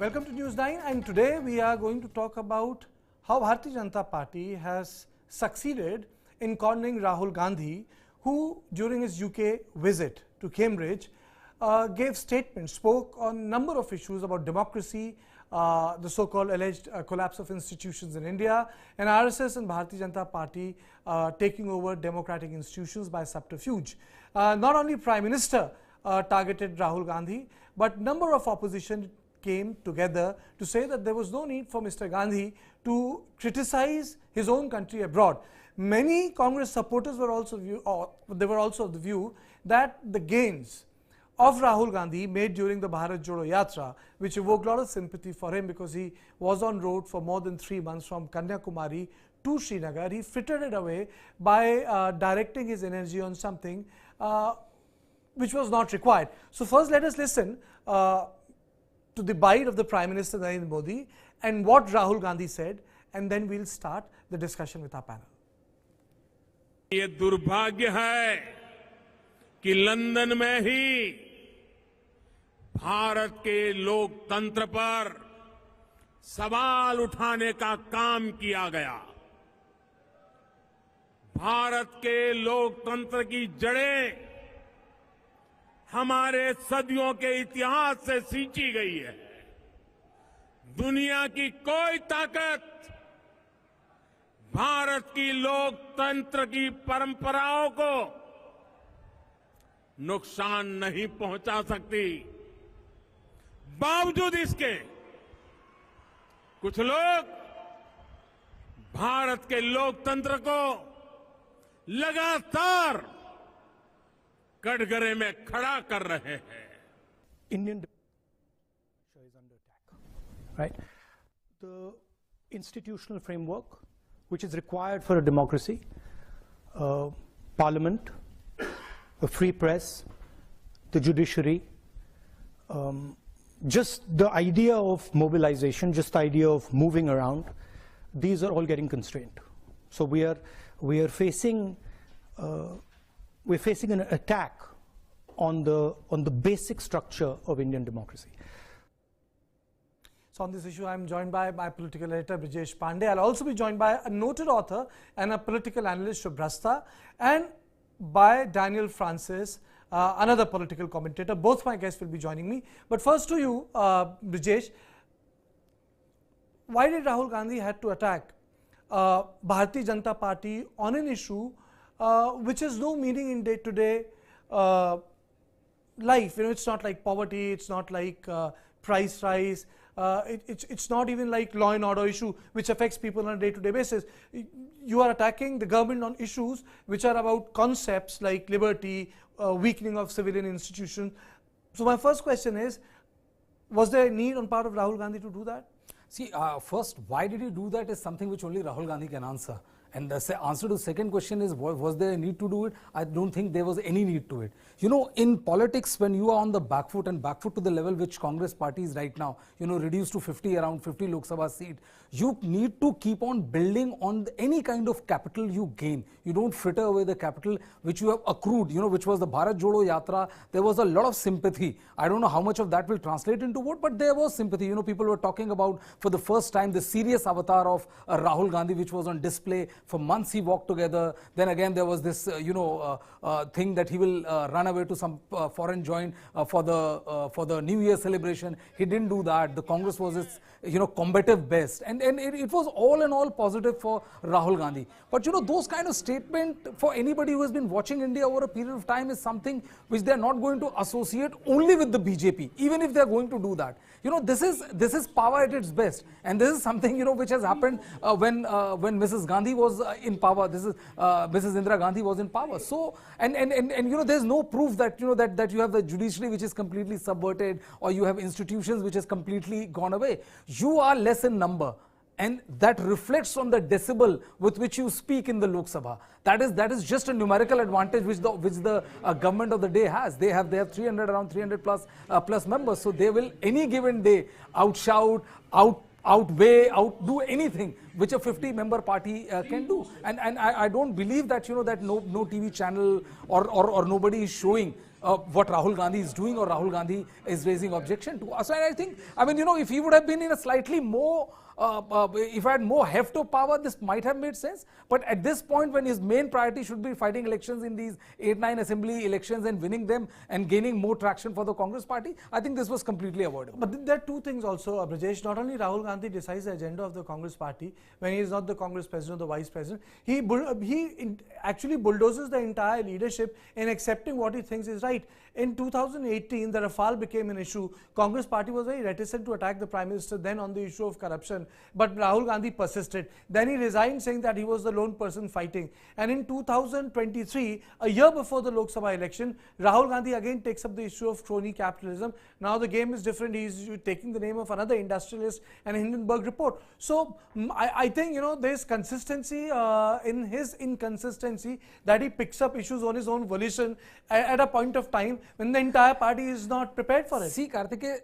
Welcome to News 9, and today we are going to talk about how Bharatiya Janata Party has succeeded in cornering Rahul Gandhi, who during his UK visit to Cambridge gave statements, spoke on a number of issues about democracy, the so-called alleged collapse of institutions in India, and RSS and Bharatiya Janata Party taking over democratic institutions by subterfuge. Not only Prime Minister targeted Rahul Gandhi, but number of opposition came together to say that there was no need for Mr. Gandhi to criticize his own country abroad. Many Congress supporters were also of the view that the gains of Rahul Gandhi made during the Bharat Jodo Yatra, which evoked a lot of sympathy for him because he was on road for more than 3 months from Kanyakumari to Srinagar. He frittered it away by directing his energy on something which was not required. So first let us listen to the bite of the Prime Minister Narendra Modi and what Rahul Gandhi said, and then we'll start the discussion with our panel. ये दुर्भाग्य है कि London में ही भारत के लोकतंत्र पर सवाल उठाने का काम किया गया। भारत के लोकतंत्र की जड़ें हमारे सदियों के इतिहास से सींची गई है। दुनिया की कोई ताकत भारत की लोकतंत्र की परंपराओं को नुकसान नहीं पहुंचा सकती। बावजूद इसके कुछ लोग भारत के लोकतंत्र को लगातार कटघरे में खड़ा कर रहे हैं। Indian is under attack, right? The institutional framework which is required for a democracy, parliament, a free press, the judiciary, just the idea of mobilization, just the idea of moving around, these are all getting constrained. So we are facing an attack on the basic structure of Indian democracy. So on this issue, I am joined by my political editor, Brijesh Pandey. I'll also be joined by a noted author and a political analyst, Shubhrasta, and by Daniel Francis, another political commentator. Both my guests will be joining me. But first to you, Brijesh, why did Rahul Gandhi had to attack Bharatiya Janata Party on an issue which has no meaning in day-to-day life? You know, it's not like poverty, it's not like price rise, it's not even like law and order issue which affects people on a day-to-day basis. You are attacking the government on issues which are about concepts like liberty, weakening of civilian institutions. So my first question is, was there a need on part of Rahul Gandhi to do that? See, first, why did he do that is something which only Rahul Gandhi can answer. And the answer to the second question is, was there a need to do it? I don't think there was any need to it. You know, in politics, when you are on the back foot, and back foot to the level which Congress party is right now, you know, reduced to 50, around 50 Lok Sabha seat, you need to keep on building on any kind of capital you gain. You don't fritter away the capital which you have accrued, you know, which was the Bharat Jodo Yatra. There was a lot of sympathy. I don't know how much of that will translate into vote, but there was sympathy. You know, people were talking about, for the first time, the serious avatar of Rahul Gandhi, which was on display. For months he walked together. Then again there was this thing that he will run away to some foreign joint for the New Year celebration. He didn't do that. The Congress was its combative best, and it was all in all positive for Rahul Gandhi. But you know, those kind of statement for anybody who has been watching India over a period of time is something which they are not going to associate only with the BJP, even if they are going to do that. You know, this is power at its best, and this is something, you know, which has happened when Mrs. Gandhi was in power. This is Mrs. Indira Gandhi was in power. So and you know, there's no proof that you know that you have the judiciary which is completely subverted, or you have institutions which has completely gone away. You are less in number, and that reflects on the decibel with which you speak in the Lok Sabha. That is just a numerical advantage which the government of the day has. They have around 300 plus members, so they will any given day outshout, outdo anything which a 50-member party can do. And I don't believe that, you know, that no TV channel or nobody is showing what Rahul Gandhi is doing or Rahul Gandhi is raising objection to. So I think, I mean, if he would have been in a slightly more, if I had more heft of power, this might have made sense. But at this point, when his main priority should be fighting elections in these 8-9 assembly elections and winning them and gaining more traction for the Congress party, I think this was completely avoidable. But there are two things also, Brajesh. Not only Rahul Gandhi decides the agenda of the Congress party when he is not the Congress president or the vice president, he actually bulldozes the entire leadership in accepting what he thinks is right. In 2018, the Rafale became an issue. Congress party was very reticent to attack the Prime Minister then on the issue of corruption. But Rahul Gandhi persisted. Then he resigned, saying that he was the lone person fighting. And in 2023, a year before the Lok Sabha election, Rahul Gandhi again takes up the issue of crony capitalism. Now the game is different. He's taking the name of another industrialist, an Hindenburg report. So I think, there's consistency in his inconsistency, that he picks up issues on his own volition at a point of time when the entire party is not prepared for it. See, Karthikeya,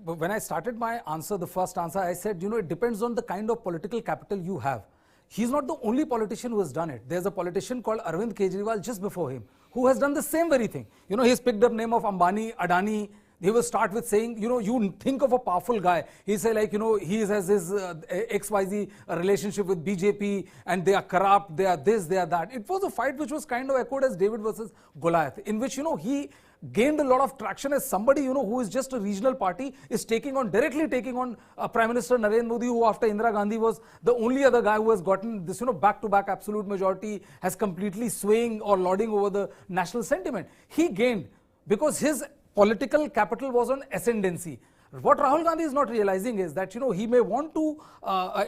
when I started my answer, the first answer, I said, it depends on the kind of political capital you have. He's not the only politician who has done it. There's a politician called Arvind Kejriwal just before him, who has done the same very thing. He's picked up name of Ambani, Adani. He will start with saying, you think of a powerful guy. He say like, he has his XYZ relationship with BJP and they are corrupt, they are this, they are that. It was a fight which was kind of echoed as David versus Goliath, in which, he gained a lot of traction as somebody, who is just a regional party, is directly taking on Prime Minister Narendra Modi, who after Indira Gandhi was the only other guy who has gotten this, back-to-back absolute majority, has completely swaying or lording over the national sentiment. He gained because his political capital was on ascendancy. What Rahul Gandhi is not realizing is that, he may want to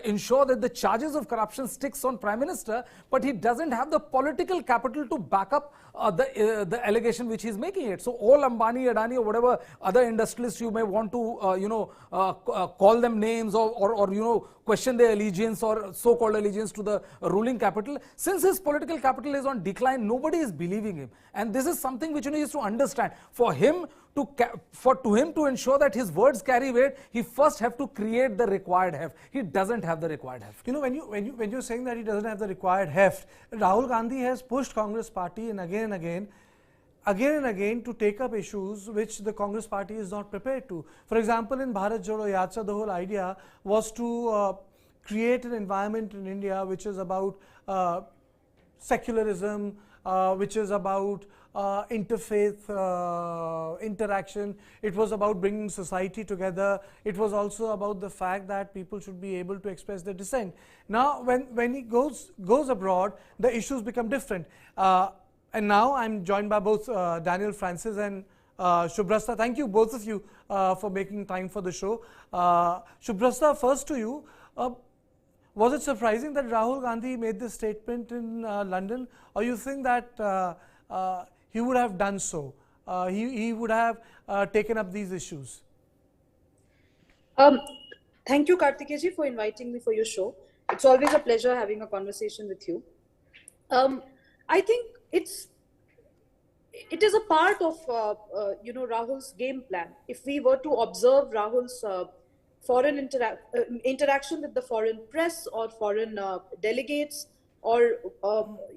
ensure that the charges of corruption sticks on Prime Minister, but he doesn't have the political capital to back up the allegation which he is making it. So all Ambani, Adani or whatever other industrialists you may want to, call them names or question their allegiance or so-called allegiance to the ruling capital, since his political capital is on decline, nobody is believing him. And this is something which he needs to understand. For him to ensure that his words carry weight, he first have to create the required heft. He doesn't have the required heft. When you're saying that he doesn't have the required heft, Rahul Gandhi has pushed Congress party and again and again to take up issues which the Congress party is not prepared to. For example, in Bharat Jodo Yatra, the whole idea was to create an environment in India which is about secularism, which is about interfaith interaction. It was about bringing society together. It was also about the fact that people should be able to express their dissent. Now, when he goes abroad, the issues become different. And now I'm joined by both Daniel Francis and Shubhrasta. Thank you, both of you, for making time for the show. Shubhrasta, first to you. Was it surprising that Rahul Gandhi made this statement in London, or you think that he would have done so? He would have taken up these issues? Thank you, Karthikeya, for inviting me for your show. It's always a pleasure having a conversation with you. I think it is a part of Rahul's game plan. If we were to observe Rahul's foreign interaction with the foreign press or foreign delegates, or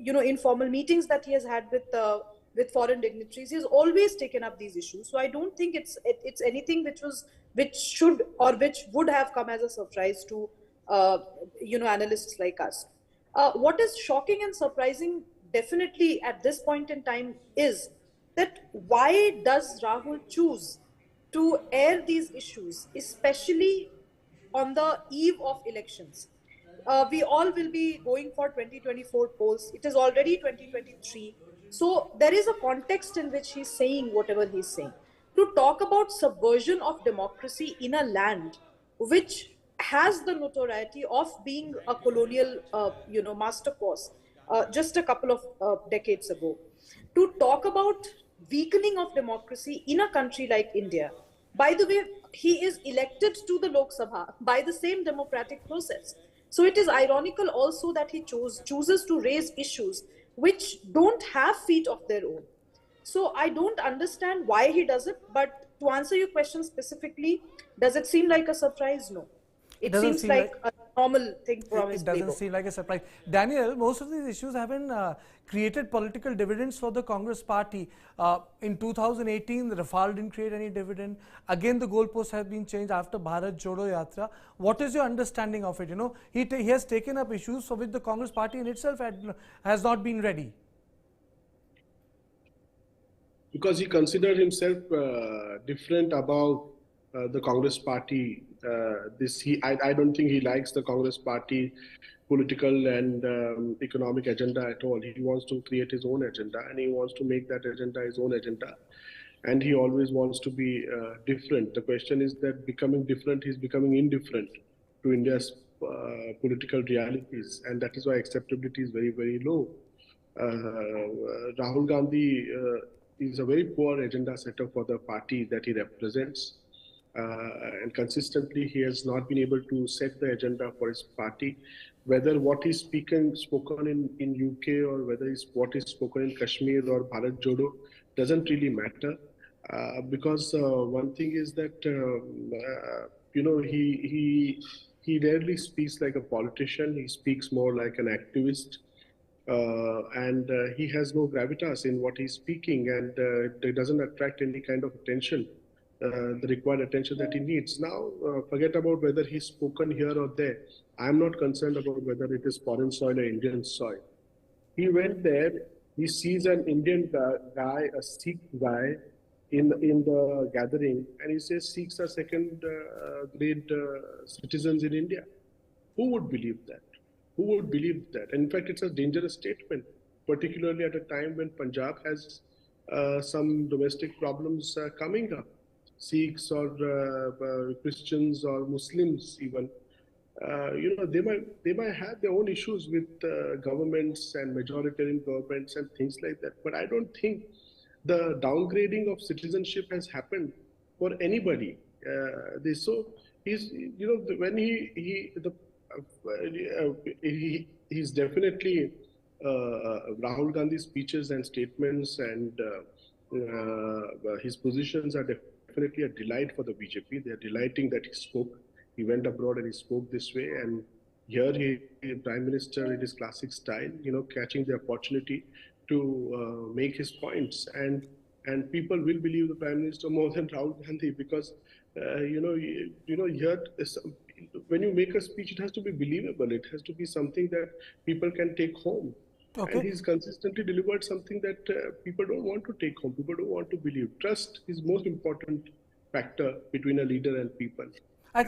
informal meetings that he has had with foreign dignitaries, he has always taken up these issues. So I don't think it's anything which should or which would have come as a surprise to analysts like us. What is shocking and surprising definitely at this point in time is that why does Rahul choose to air these issues, especially on the eve of elections? We all will be going for 2024 polls. It is already 2023. So there is a context in which he's saying whatever he's saying. To talk about subversion of democracy in a land which has the notoriety of being a colonial, master course just a couple of decades ago. To talk about weakening of democracy in a country like India. By the way, he is elected to the Lok Sabha by the same democratic process. So it is ironical also that he chooses to raise issues which don't have feet of their own. So I don't understand why he does it, but to answer your question specifically, does it seem like a surprise? No. It Doesn't seems seem like a normal thing from his it doesn't playbook. seem like a surprise. Daniel, most of these issues haven't created political dividends for the Congress party. In 2018, the Rafale didn't create any dividend. Again, the goalposts have been changed after Bharat Jodo Yatra. What is your understanding of it? You know, he has taken up issues for which the Congress party in itself has not been ready. Because he considered himself different about the Congress party. I don't think he likes the Congress party political and economic agenda at all. He wants to create his own agenda, and he wants to make that agenda his own agenda. And he always wants to be different. The question is that becoming different, he's becoming indifferent to India's political realities, and that is why acceptability is very, very low. Rahul Gandhi is a very poor agenda setter for the party that he represents. And consistently, he has not been able to set the agenda for his party. Whether what is spoken in UK or whether it's what is spoken in Kashmir or Bharat Jodo doesn't really matter. Because one thing is that, you know, he rarely speaks like a politician. He speaks more like an activist. And he has no gravitas in what he's speaking, and it doesn't attract any kind of attention, the required attention that he needs. Now, forget about whether he's spoken here or there. I'm not concerned about whether it is foreign soil or Indian soil. He went there, he sees an Indian guy, a Sikh guy in the gathering, and he says Sikhs are second grade citizens in India. Who would believe that? Who would believe that? And in fact, it's a dangerous statement, particularly at a time when Punjab has some domestic problems coming up. Sikhs or Christians or Muslims even, you know, they might have their own issues with governments and majoritarian governments and things like that. But I don't think the downgrading of citizenship has happened for anybody. So he's, you know, when he's definitely Rahul Gandhi's speeches and statements and his positions are definitely a delight for the BJP. They are delighting that he spoke. He went abroad and he spoke this way. And here he, Prime Minister, in his classic style, you know, catching the opportunity to make his points. And people will believe the Prime Minister more than Rahul Gandhi because, you know, here when you make a speech, it has to be believable. It has to be something that people can take home. Okay. And he's consistently delivered something that people don't want to take home. People don't want to believe. Trust is most important factor between a leader and people. I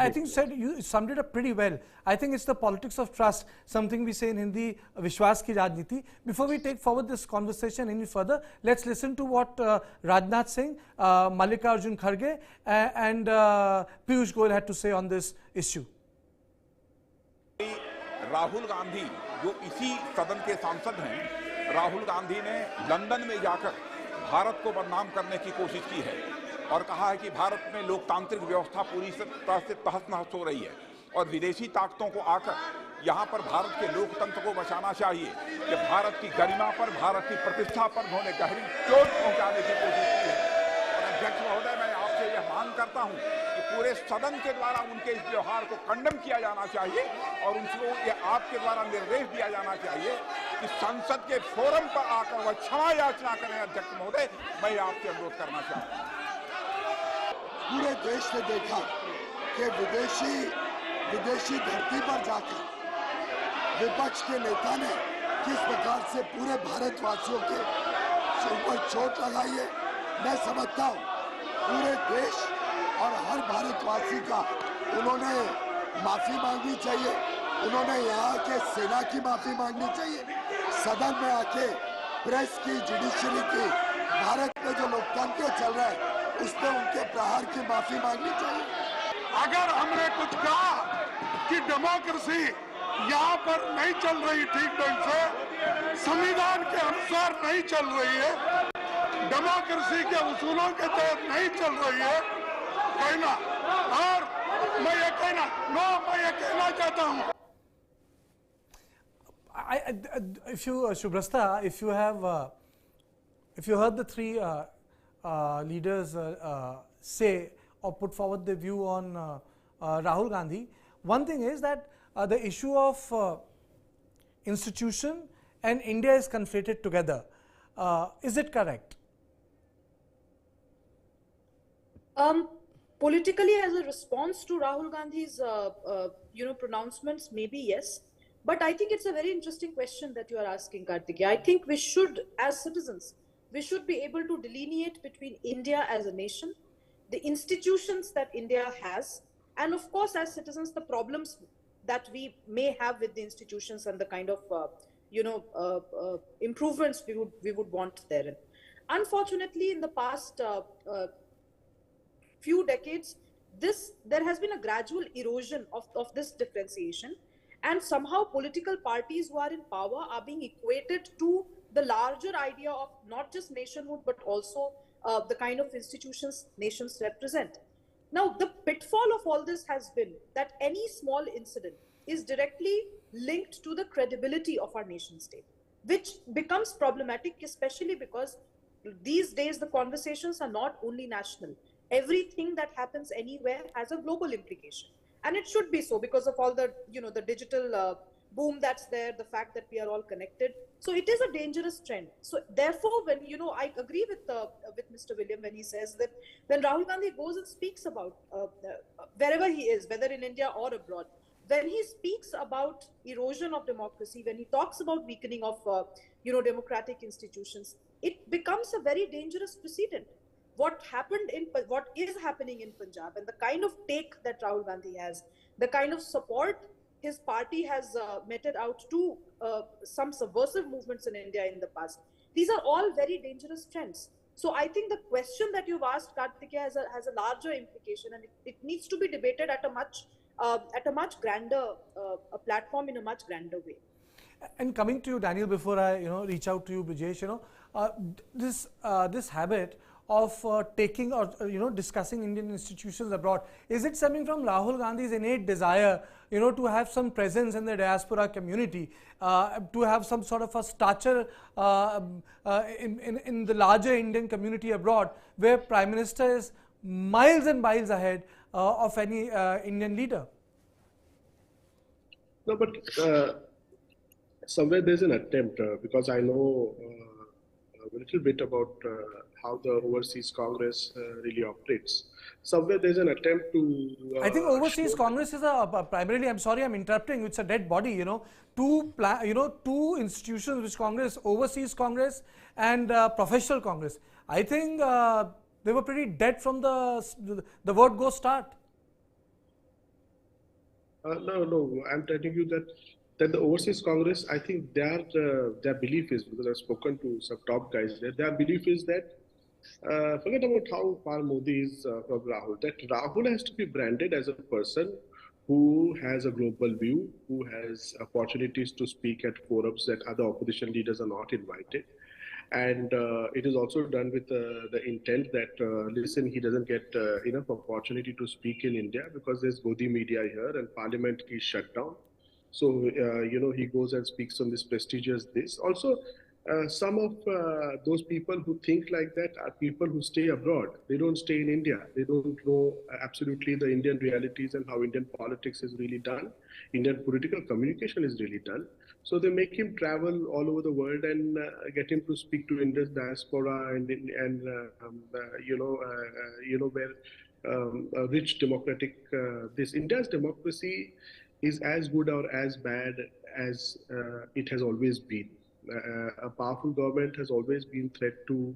think said you summed it up pretty well. I think it's the politics of trust, something we say in Hindi, Vishwas ki Rajniti. Before we take forward this conversation any further, let's listen to what Rajnath Singh, Mallikarjun Kharge and Piyush Goyal had to say on this issue. Rahul Gandhi जो इसी सदन के सांसद हैं, राहुल गांधी ने London में जाकर भारत को बदनाम करने की कोशिश की है और कहा है कि भारत में लोकतांत्रिक व्यवस्था पूरी तरह से तहस-नहस हो रही है और विदेशी ताकतों को आकर यहाँ पर भारत के लोकतंत्र को बचाना चाहिए कि भारत की गरिमा पर, भारत की प्रतिष्ठा पर उन्होंने गहरी चोट पहुंचाने की कोशिश की है। और अध्यक्ष महोदय, मैं आपसे यह मांग करता हूं कि पूरे सदन के द्वारा उनके इस व्यवहार को कंडम किया जाना चाहिए और उनको ये आपके द्वारा निर्देश दिया जाना चाहिए कि संसद के फोरम पर आकर वह क्षमा याचना करें। अध्यक्ष महोदय, मैं आपसे अनुरोध करना चाहता हूं। पूरे देश ने देखा कि विदेशी धरती पर जाकर विपक्ष के नेता ने किस प्रकार से पूरे भारतवासियों के ऊपर चोट लगाई है। मैं समझता हूँ पूरे देश और हर भारतवासी का उन्होंने माफी मांगनी चाहिए। उन्होंने यहाँ के सेना की माफी मांगनी चाहिए, सदन में आके प्रेस की, जुडिशरी की, भारत में जो लोकतंत्र चल रहा है उसमें उनके प्रहार की माफी मांगनी चाहिए। अगर हमने कुछ कहा कि डेमोक्रेसी यहाँ पर नहीं चल रही ठीक ढंग से, संविधान के अनुसार नहीं चल रही है, डेमोक्रेसी के उसूलों के तहत नहीं चल रही है कहना, और मैं ये कहना चाहता हूँ। If you Shubrasta, if you heard the three leaders say or put forward their view on Rahul Gandhi. One thing is that the issue of institution and India is conflated together. Is it correct? Politically, as a response to Rahul Gandhi's, pronouncements, maybe yes. But I think it's a very interesting question that you are asking, Kartikeya. I think we should, as citizens, we should be able to delineate between India as a nation, the institutions that India has, and of course, as citizens, the problems that we may have with the institutions and the kind of, improvements we would want therein. Unfortunately, in the past few decades, there has been a gradual erosion of this differentiation, and somehow political parties who are in power are being equated to the larger idea of not just nationhood but also the kind of institutions nations represent. Now, the pitfall of all this has been that any small incident is directly linked to the credibility of our nation state, which becomes problematic, especially because these days the conversations are not only national. Everything that happens anywhere has a global implication, and it should be so because of all the the digital boom that's there, the fact that we are all connected. So it is a dangerous trend. So therefore, when I agree with Mr. William when he says that when Rahul Gandhi goes and speaks about wherever he is, whether in India or abroad, when he speaks about erosion of democracy, when he talks about weakening of democratic institutions, it becomes a very dangerous precedent. What is happening in Punjab and the kind of take that Rahul Gandhi has, the kind of support his party has meted out to some subversive movements in India in the past, these are all very dangerous trends. So I think the question that you've asked, Kartikeya, has a larger implication, and it needs to be debated at a much grander a platform, in a much grander way. And coming to you, Daniel, before I reach out to you, Brijesh, this habit of taking or discussing Indian institutions abroad, is it stemming from Rahul Gandhi's innate desire to have some presence in the diaspora community, to have some sort of a stature in the larger Indian community abroad, where Prime Minister is miles and miles ahead of any Indian leader? No, but somewhere there's an attempt, because I know a little bit about how the Overseas Congress really operates. Somewhere there's an attempt to... I think Overseas Congress is primarily, I'm sorry I'm interrupting, it's a dead body, two institutions which Congress, Overseas Congress and Professional Congress. I think they were pretty dead from the word go start. No, I'm telling you that the Overseas Congress, I think their belief is, because I've spoken to some top guys there, their belief is that, forget about how far Modi is from Rahul, that Rahul has to be branded as a person who has a global view, who has opportunities to speak at forums that other opposition leaders are not invited. And it is also done with the intent that, listen, he doesn't get enough opportunity to speak in India because there's Godi media here and parliament is shut down. So, he goes and speaks on this prestigious this. Also, some of those people who think like that are people who stay abroad. They don't stay in India. They don't know absolutely the Indian realities and how Indian politics is really done. Indian political communication is really done. So they make him travel all over the world and get him to speak to India's diaspora and where rich democratic this India's democracy is as good or as bad as it has always been. A powerful government has always been threat to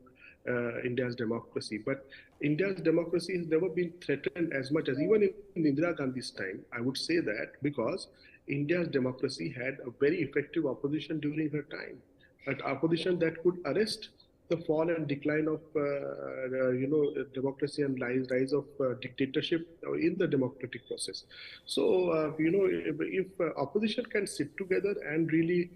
India's democracy, but India's democracy has never been threatened as much as even in Indira Gandhi's time. I would say that because India's democracy had a very effective opposition during her time, an opposition that could arrest the fall and decline of democracy and rise of dictatorship in the democratic process. So if opposition can sit together and really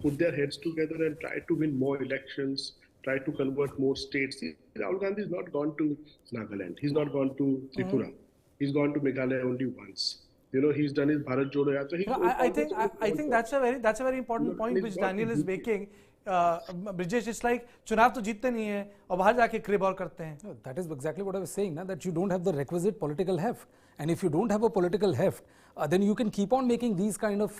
put their heads together and try to win more elections, try to convert more states. Rahul Gandhi has not gone to Nagaland. He's not gone to Tripura. He's gone to Meghalaya only once. He's done his Bharat Jodo Yatra. I think that's a very important point which Daniel is making. Brijesh, it's like चुनाव तो जीतते नहीं है और बाहर जाके crib और करते हैं. That is exactly what I was saying, that you don't have the requisite political heft. And if you don't have a political heft, then you can keep on making these kind of,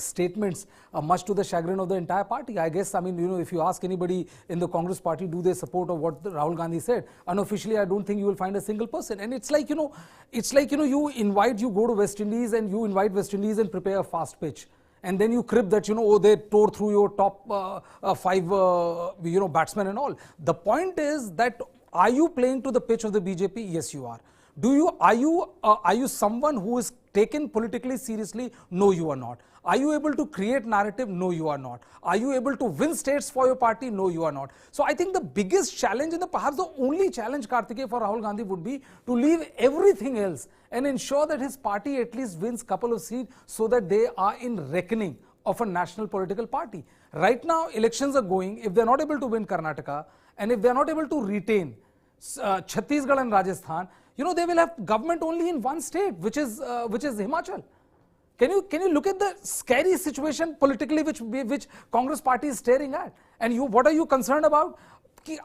statements, much to the chagrin of the entire party. I guess, I mean, if you ask anybody in the Congress party, do they support of what Rahul Gandhi said? Unofficially, I don't think you will find a single person. And it's like, you go to West Indies and you invite West Indies and prepare a fast pitch. And then you crib that, they tore through your top 5, batsmen and all. The point is that, are you playing to the pitch of the BJP? Yes, you are. Are you someone who is taken politically seriously? No, you are not. Are you able to create narrative? No, you are not. Are you able to win states for your party? No, you are not. So I think the biggest challenge and perhaps the only challenge, Kartikeya, for Rahul Gandhi would be to leave everything else and ensure that his party at least wins a couple of seats so that they are in reckoning of a national political party. Right now, elections are going. If they're not able to win Karnataka and if they're not able to retain Chhattisgarh and Rajasthan, they will have government only in one state, which is Himachal. Can you look at the scary situation politically which Congress party is staring at? And what are you concerned about?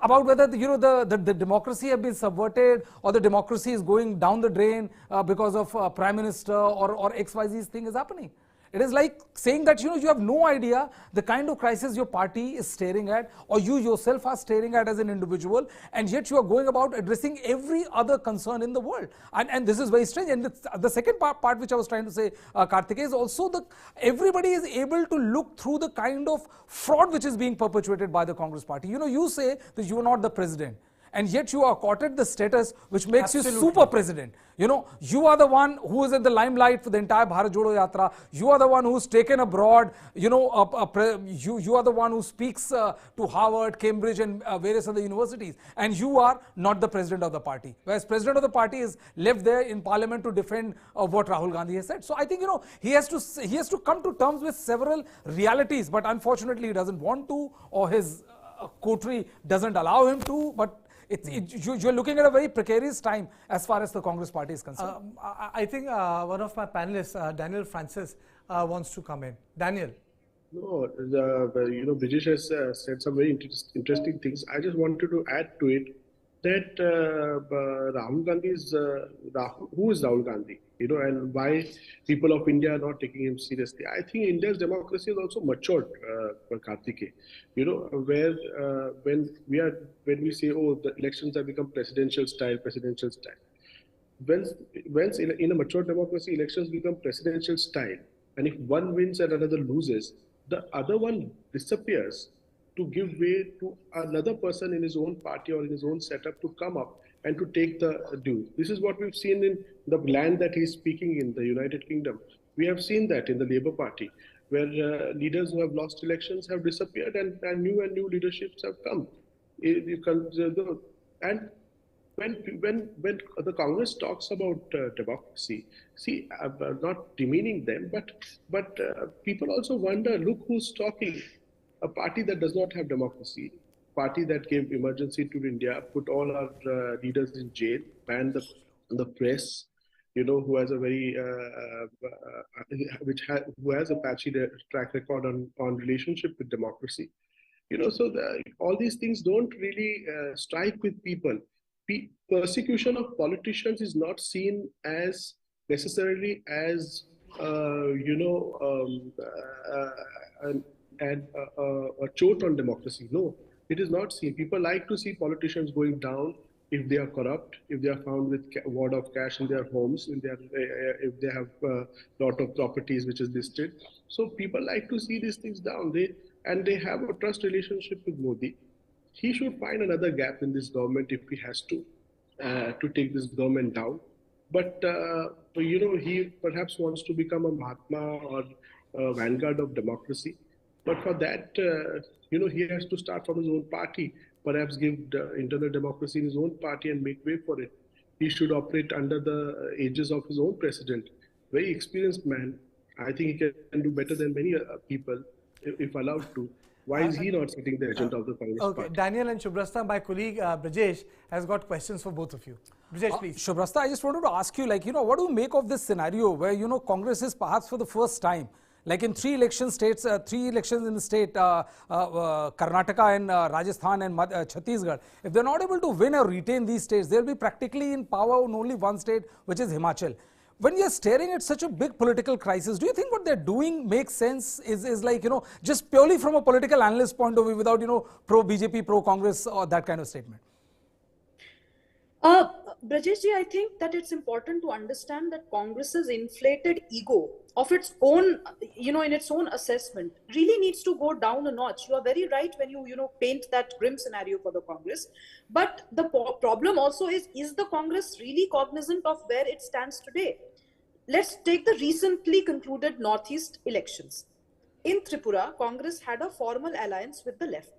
About whether the democracy has been subverted or the democracy is going down the drain because of Prime Minister or XYZ thing is happening. It is like saying that you have no idea the kind of crisis your party is staring at or you yourself are staring at as an individual, and yet you are going about addressing every other concern in the world. And this is very strange. And the second part which I was trying to say, Kartikeya, is also everybody is able to look through the kind of fraud which is being perpetuated by the Congress party. You say that you are not the president, and yet you are accorded the status which makes you super president. You are the one who is in the limelight for the entire Bharat Jodo Yatra. You are the one who's taken abroad. You are the one who speaks to Harvard, Cambridge and various other universities. And you are not the president of the party. Whereas president of the party is left there in parliament to defend what Rahul Gandhi has said. So I think, he has to come to terms with several realities. But unfortunately, he doesn't want to, or his coterie doesn't allow him to. But you're looking at a very precarious time as far as the Congress party is concerned. I think one of my panelists, Daniel Francis, wants to come in. Daniel. No, Brijesh has said some very interesting things. I just wanted to add to it that Rahul Gandhi is, who is Rahul Gandhi? And why people of India are not taking him seriously. I think India's democracy is also matured, Kartikeya. Where when we say, oh, the elections have become presidential style. Once in a mature democracy, elections become presidential style, and if one wins and another loses, the other one disappears to give way to another person in his own party or in his own setup to come up and to take the due. This is what we've seen in the land that he's speaking in, the United Kingdom. We have seen that in the Labour Party, where leaders who have lost elections have disappeared and new leaderships have come. And when the Congress talks about democracy, see, I'm not demeaning them, but people also wonder, look who's talking. A party that does not have democracy, party that gave emergency to India, put all our leaders in jail, banned the press, who has a very who has a patchy track record on relationship with democracy. So all these things don't really strike with people. Persecution of politicians is not seen as necessarily as a choke on democracy. No, it is not seen. People like to see politicians going down if they are corrupt, if they are found with wad of cash in their homes, if they have a lot of properties which is listed. So people like to see these things down. They have a trust relationship with Modi. He should find another gap in this government if he has to take this government down. But he perhaps wants to become a Mahatma or a vanguard of democracy. But for that, he has to start from his own party, perhaps give the internal democracy in his own party and make way for it. He should operate under the aegis of his own president. Very experienced man. I think he can do better than many people if allowed to. Why is he not setting the agenda of the Congress party? Daniel and Shubrasta, my colleague Brijesh has got questions for both of you. Brijesh, please. Shubrasta, I just wanted to ask you, what do you make of this scenario where, Congress is perhaps for the first time Like in three elections in the state, Karnataka and Rajasthan and Chhattisgarh, if they're not able to win or retain these states, they'll be practically in power in only one state, which is Himachal. When you're staring at such a big political crisis, do you think what they're doing makes sense? Is like, just purely from a political analyst point of view, without, pro-BJP, pro-Congress or that kind of statement? Brajesh ji, I think that it's important to understand that Congress's inflated ego of its own, in its own assessment really needs to go down a notch. You are very right when you paint that grim scenario for the Congress. But the problem also is the Congress really cognizant of where it stands today? Let's take the recently concluded Northeast elections. In Tripura, Congress had a formal alliance with the left.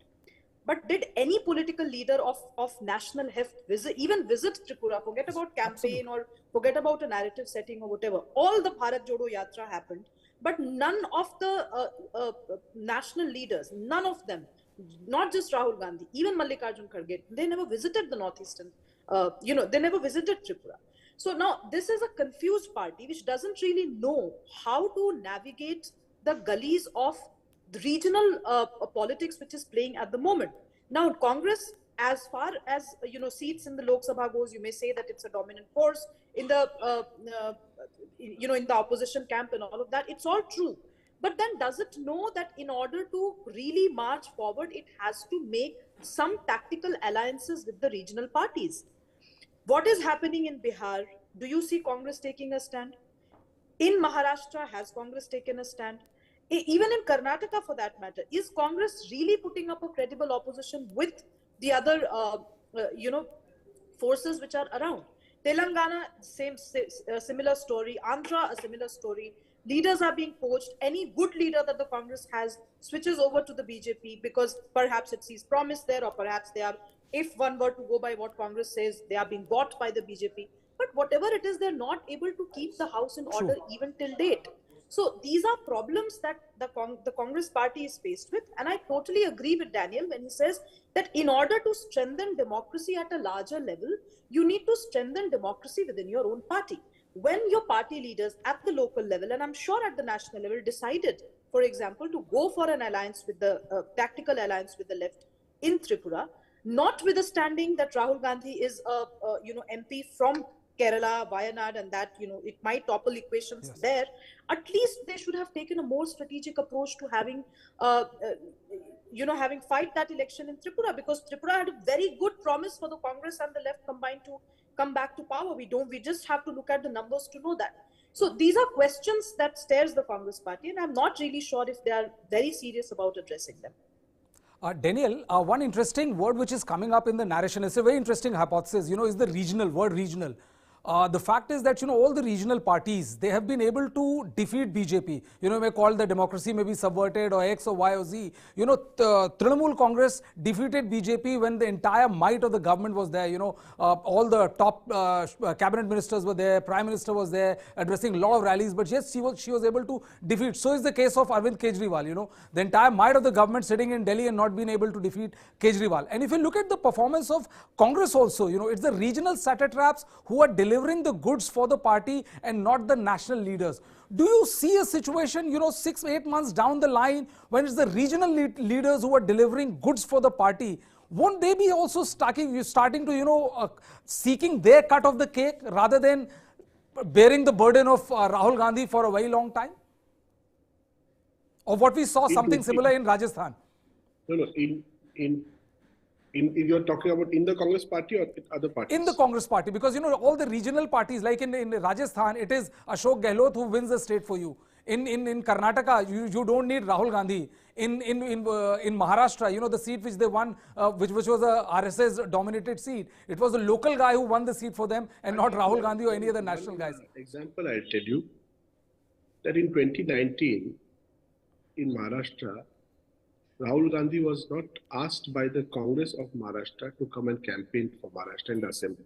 But did any political leader of national heft even visit Tripura? Forget about campaign or forget about a narrative setting or whatever. All the Bharat Jodo Yatra happened, but none of the national leaders, none of them, not just Rahul Gandhi, even Mallikarjun Kharge, they never visited the Northeastern, they never visited Tripura. So now this is a confused party which doesn't really know how to navigate the gullies of the regional politics which is playing at the moment. Now, Congress, as far as seats in the Lok Sabha goes, you may say that it's a dominant force in the in the opposition camp and all of that. It's all true, but then does it know that in order to really march forward, it has to make some tactical alliances with the regional parties? What is happening in Bihar? Do you see Congress taking a stand? In Maharashtra, has Congress taken a stand? Even in Karnataka, for that matter, is Congress really putting up a credible opposition with the other, forces which are around? Telangana, similar story. Andhra, a similar story. Leaders are being poached. Any good leader that the Congress has switches over to the BJP because perhaps it sees promise there, or perhaps they are, if one were to go by what Congress says, they are being bought by the BJP. But whatever it is, they're not able to keep the house in order even till date. So these are problems that the Congress party is faced with. And I totally agree with Daniel when he says that in order to strengthen democracy at a larger level, you need to strengthen democracy within your own party. When your party leaders at the local level, and I'm sure at the national level, decided, for example, to go for an alliance with the tactical alliance with the left in Tripura, not with the standing that Rahul Gandhi is a MP from Kerala, Wayanad, and that, it might topple equations there. At least they should have taken a more strategic approach to having, having fight that election in Tripura, because Tripura had a very good promise for the Congress and the left combined to come back to power. We just have to look at the numbers to know that. So these are questions that stares the Congress party, and I'm not really sure if they are very serious about addressing them. Daniel, one interesting word which is coming up in the narration, it's a very interesting hypothesis, is the word regional. The fact is that, all the regional parties, they have been able to defeat BJP. You may call the democracy may be subverted or X or Y or Z. Trinamool Congress defeated BJP when the entire might of the government was there. All the top cabinet ministers were there, Prime Minister was there, addressing a lot of rallies. But yes, she was able to defeat. So is the case of Arvind Kejriwal. The entire might of the government sitting in Delhi and not being able to defeat Kejriwal. And if you look at the performance of Congress also, it's the regional satraps who are delivering the goods for the party and not the national leaders. Do you see a situation, 6-8 months down the line, when it's the regional leaders who are delivering goods for the party? Won't they be also starting to, seeking their cut of the cake rather than bearing the burden of Rahul Gandhi for a very long time? Or what we saw something similar in Rajasthan? No, you're talking about in the Congress party or other parties? In the Congress party, because all the regional parties, like in Rajasthan, it is Ashok Gehlot who wins the state for you. In Karnataka, you don't need Rahul Gandhi. In Maharashtra, the seat which they won, which was a RSS dominated seat, it was a local guy who won the seat for them and not Rahul Gandhi or any other national guys. Example, I'll tell you that in 2019 in Maharashtra, Rahul Gandhi was not asked by the Congress of Maharashtra to come and campaign for Maharashtra in the assembly.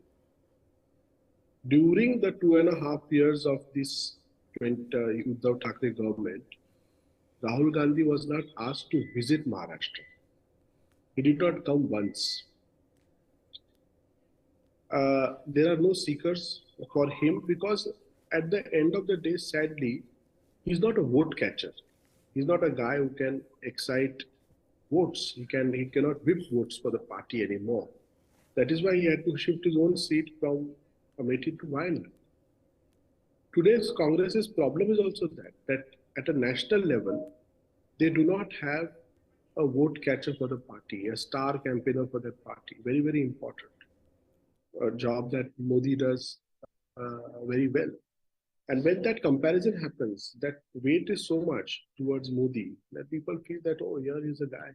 During the 2.5 years of this Uddhav Thackeray government, Rahul Gandhi was not asked to visit Maharashtra. He did not come once. There are no seekers for him because at the end of the day, sadly, he's not a vote catcher. He's not a guy who can excite votes. He cannot whip votes for the party anymore. That is why he had to shift his own seat from Amethi to Wayanad. Today's Congress's problem is also that at a national level, they do not have a vote catcher for the party, a star campaigner for the party. Very, very important. A job that Modi does very well. And when that comparison happens, that weight is so much towards Modi that people feel that, oh, here is a guy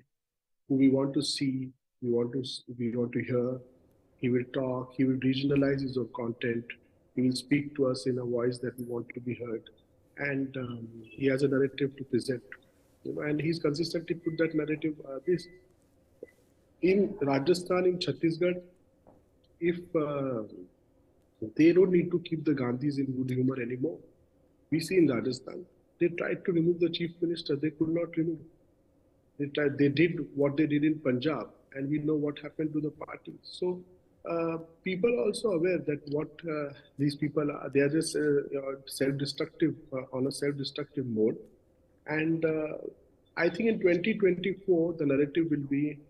who we want to see, we want to hear. He will talk, he will regionalize his own content, he will speak to us in a voice that we want to be heard, and he has a narrative to present. And he's consistently put that narrative. In Rajasthan, in Chhattisgarh, if they don't need to keep the Gandhis in good humor anymore. We see in Rajasthan, they tried to remove the chief minister, they could not remove. They did what they did in Punjab, and we know what happened to the party. So people are also aware that what these people are, they are just self-destructive, on a self-destructive mode. And I think in 2024, the narrative will be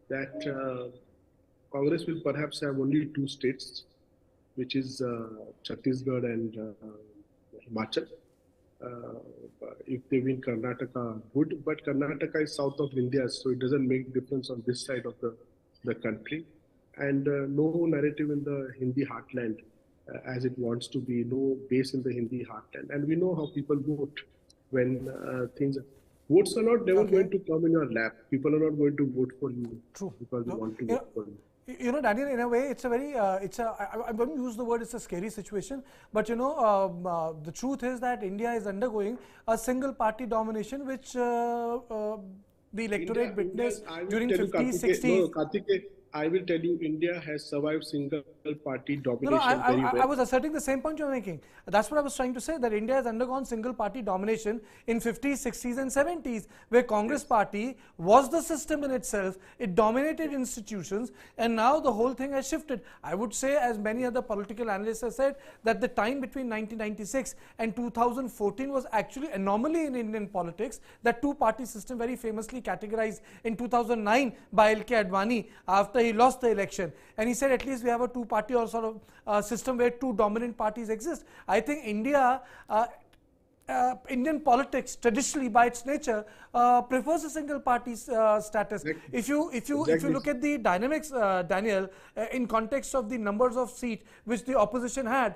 that Congress will perhaps have only two states, which is Chhattisgarh and Himachal. If they win Karnataka, good, but Karnataka is south of India, so it doesn't make difference on this side of the country. And no narrative in the Hindi heartland as it wants to be, no base in the Hindi heartland. And we know how people vote when votes are not never going to come in your lap. People are not going to vote for you because they want to vote for you. You know, Daniel, in a way, it's a very, I'm going to use the word, it's a scary situation. But, you know, the truth is that India is undergoing a single party domination, which the electorate witnessed during 50s, 60s. I will tell you, India has survived single party domination very well. I was asserting the same point you're making. That's what I was trying to say, that India has undergone single party domination in 50s, 60s and 70s, where Congress party was the system in itself. It dominated institutions, and now the whole thing has shifted. I would say, as many other political analysts have said, that the time between 1996 and 2014 was actually anomaly in Indian politics. That two-party system very famously categorized in 2009 by L.K. Advani after he lost the election, and he said at least we have a two-party or sort of system where two dominant parties exist. I think Indian politics traditionally by its nature prefers a single party status. If you look at the dynamics, Daniel, in context of the numbers of seats which the opposition had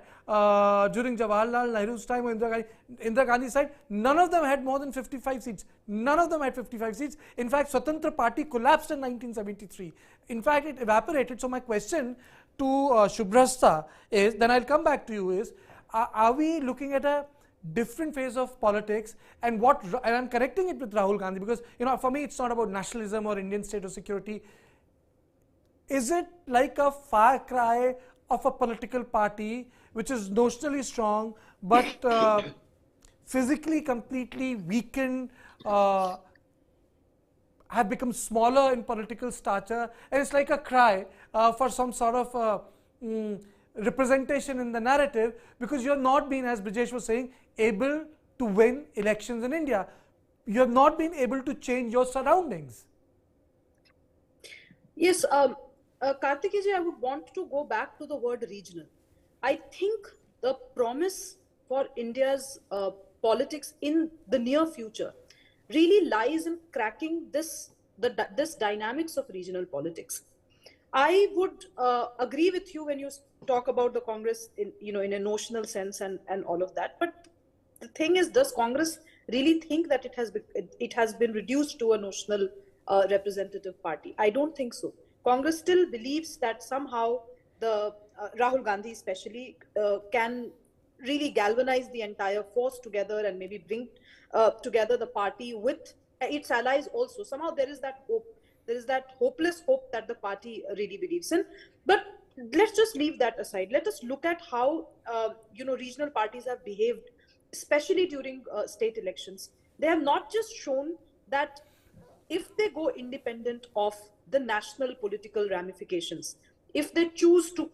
during Jawaharlal Nehru's time or Indira Gandhi's side, none of them had more than 55 seats. None of them had 55 seats. In fact, Swatantra Party collapsed in 1973. In fact, it evaporated. So my question to Shubhrasta is, then I'll come back to you, is are we looking at a different phase of politics, and I'm connecting it with Rahul Gandhi, because, you know, for me it's not about nationalism or Indian state or security. Is it like a far cry of a political party which is notionally strong but physically completely weakened, have become smaller in political stature, and it's like a cry for some sort of representation in the narrative, because you have not been, as Brijesh was saying, able to win elections in India. You have not been able to change your surroundings. Yes, Kartikeji, I would want to go back to the word regional. I think the promise for India's politics in the near future really lies in cracking this dynamics of regional politics. I would agree with you when you talk about the Congress in a notional sense and all of that. But the thing is, does Congress really think that it has been reduced to a notional representative party? I don't think so. Congress still believes that somehow the Rahul Gandhi especially can really galvanize the entire force together and maybe bring together the party with its allies also. Somehow there is that hope. There is that hopeless hope that the party really believes in. But let's just leave that aside. Let us look at how regional parties have behaved, especially during state elections. They have not just shown that if they go independent of the national political ramifications, if they choose to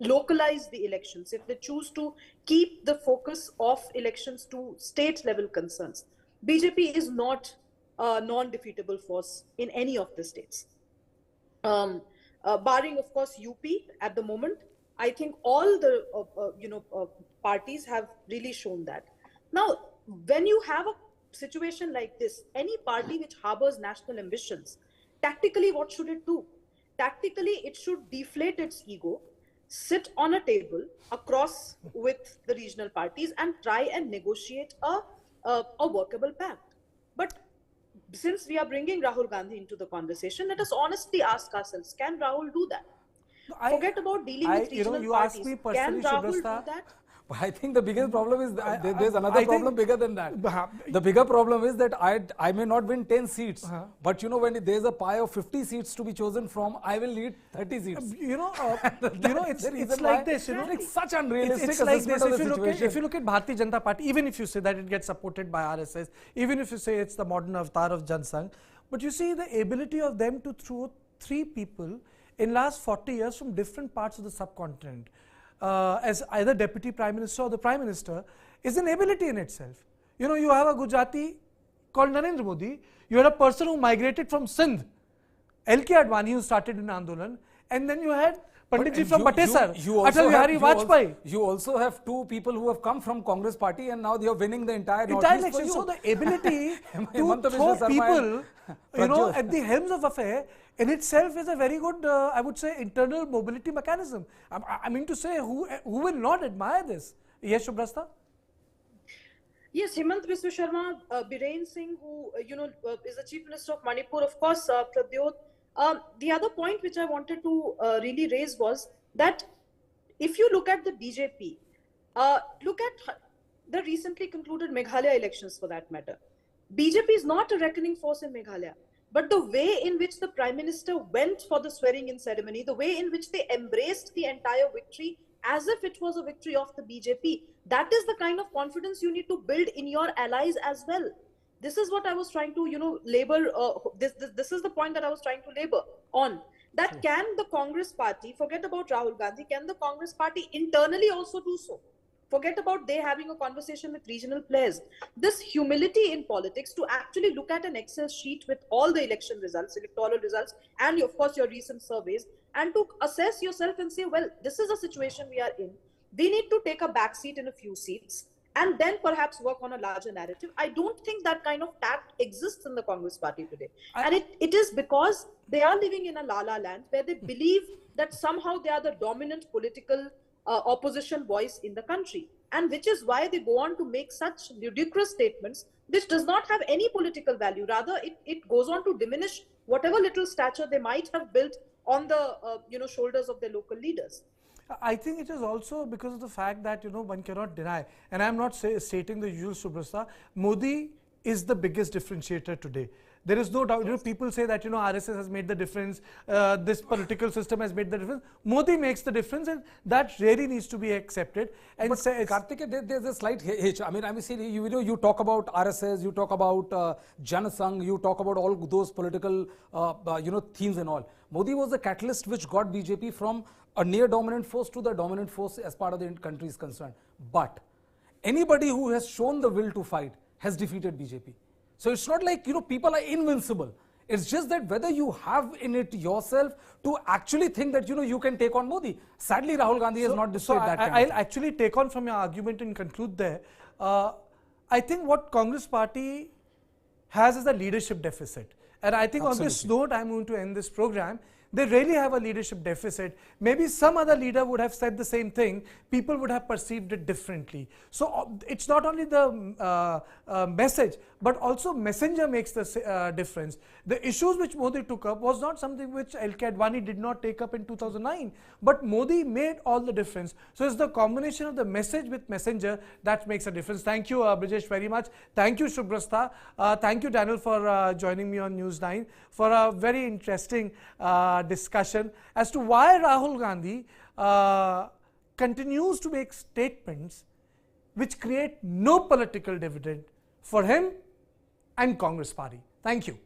localize the elections, if they choose to keep the focus of elections to state level concerns, BJP is not a non-defeatable force in any of the states. Barring, of course, UP at the moment, I think all the parties have really shown that. Now, when you have a situation like this, any party which harbors national ambitions, tactically, what should it do? Tactically, it should deflate its ego, sit on a table across with the regional parties and try and negotiate a workable pact. But since we are bringing Rahul Gandhi into the conversation, let us honestly ask ourselves, can Rahul do that? Forget about dealing with regional you parties. asked me personally, Can Rahul do Shubrasta, that? I think the biggest problem is that there's another I think- problem bigger than that. The bigger problem is that I may not win 10 seats, but when there's a pie of 50 seats to be chosen from, I will need 30 seats. It's like this, It's such unrealistic it's like assessment this. of the situation. If you look at Bharatiya Janata Party, even if you say that it gets supported by RSS, even if you say it's the modern avatar of Jansangh, but you see the ability of them to throw 3 people in last 40 years from different parts of the subcontinent as either Deputy Prime Minister or the Prime Minister is an ability in itself. You have a Gujarati called Narendra Modi, you had a person who migrated from Sindh, LK Advani, who started in Andolan, and then you had Panditji from Batesar, Atal Bihari Vajpayee. You also have 2 people who have come from Congress party and now they are winning the entire election. Northeast for you. So the ability to Hemanta throw Biswa people, Sarma at the helms of affair in itself is a very good, I would say, internal mobility mechanism. I mean to say, who will not admire this? Yes, Shubrasta? Yes, Hemant Biswa Sharma, Biren Singh, who is the Chief Minister of Manipur, of course, Pradyot. The other point which I wanted to really raise was that if you look at the BJP, look at the recently concluded Meghalaya elections for that matter. BJP is not a reckoning force in Meghalaya, but the way in which the Prime Minister went for the swearing-in ceremony, the way in which they embraced the entire victory as if it was a victory of the BJP, that is the kind of confidence you need to build in your allies as well. This is what I was trying to, labor. This is the point that I was trying to labor on. That can the Congress party, forget about Rahul Gandhi, can the Congress party internally also do so? Forget about they having a conversation with regional players. This humility in politics to actually look at an Excel sheet with all the election results, electoral results, and of course your recent surveys, and to assess yourself and say, well, this is a situation we are in. We need to take a back seat in a few seats and then perhaps work on a larger narrative. I don't think that kind of tact exists in the Congress party today. And it is because they are living in a la-la land where they believe that somehow they are the dominant political opposition voice in the country. And which is why they go on to make such ludicrous statements, which does not have any political value. Rather, it goes on to diminish whatever little stature they might have built on the shoulders of their local leaders. I think it is also because of the fact that, one cannot deny, and I am not stating the usual Shubrasta, Modi is the biggest differentiator today. There is no doubt, people say that, RSS has made the difference, this political system has made the difference. Modi makes the difference, and that really needs to be accepted. And but Karthik, there's a slight hitch. I mean, you talk about RSS, you talk about Janasangh, you talk about all those political, themes and all. Modi was the catalyst which got BJP from a near dominant force to the dominant force as part of the country is concerned. But anybody who has shown the will to fight has defeated BJP. So it's not like, people are invincible. It's just that whether you have in it yourself to actually think that, you can take on Modi. Sadly, Rahul Gandhi has not displayed that kind I'll actually take on from your argument and conclude there. I think what Congress party has is a leadership deficit. And I think on this note, I'm going to end this program. They really have a leadership deficit. Maybe some other leader would have said the same thing. People would have perceived it differently. So it's not only the message, but also messenger makes the difference. The issues which Modi took up was not something which LK Advani did not take up in 2009. But Modi made all the difference. So it's the combination of the message with messenger that makes a difference. Thank you, Brijesh, very much. Thank you, Shubrasta. Thank you, Daniel, for joining me on News 9 for a very interesting discussion as to why Rahul Gandhi continues to make statements which create no political dividend for him and Congress party. Thank you.